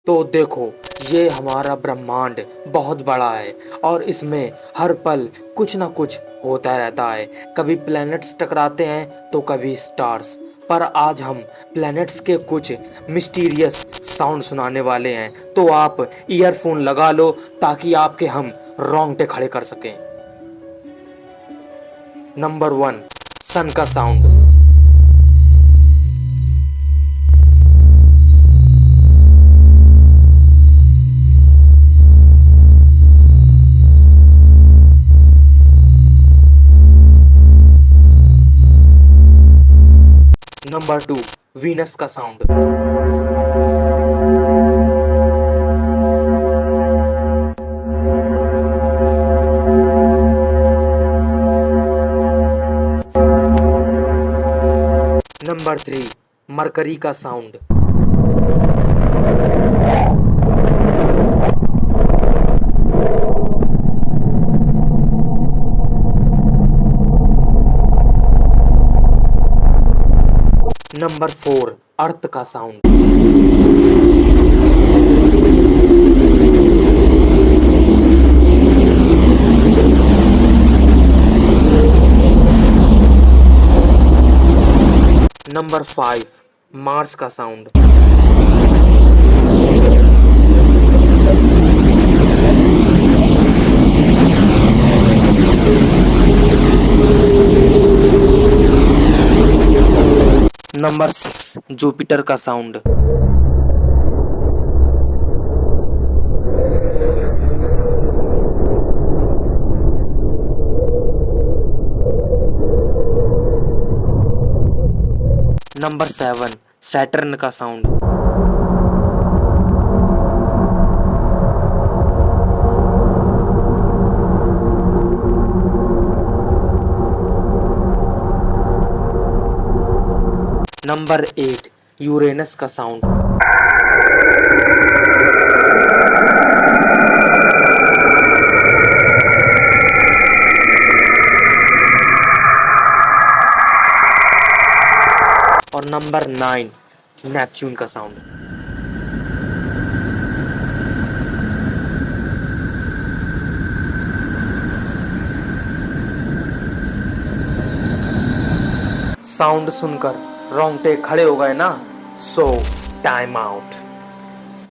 तो देखो, ये हमारा ब्रह्मांड बहुत बड़ा है और इसमें हर पल कुछ ना कुछ होता रहता है। कभी प्लैनेट्स टकराते हैं तो कभी स्टार्स। पर आज हम प्लैनेट्स के कुछ मिस्टीरियस साउंड सुनाने वाले हैं, तो आप ईयरफोन लगा लो ताकि आपके हम रोंगटे खड़े कर सकें। नंबर 1, सन का साउंड। नंबर 2, वीनस का साउंड। नंबर 3, मरकरी का साउंड। नंबर 4, अर्थ का साउंड। नंबर 5, मार्स का साउंड। नंबर 6, जुपिटर का साउंड। नंबर 7, सैटर्न का साउंड। नंबर 8, यूरेनस का साउंड। और नंबर 9, नेपच्यून का साउंड। साउंड सुनकर रोंगटे खड़े हो गए ना? सो टाइम आउट।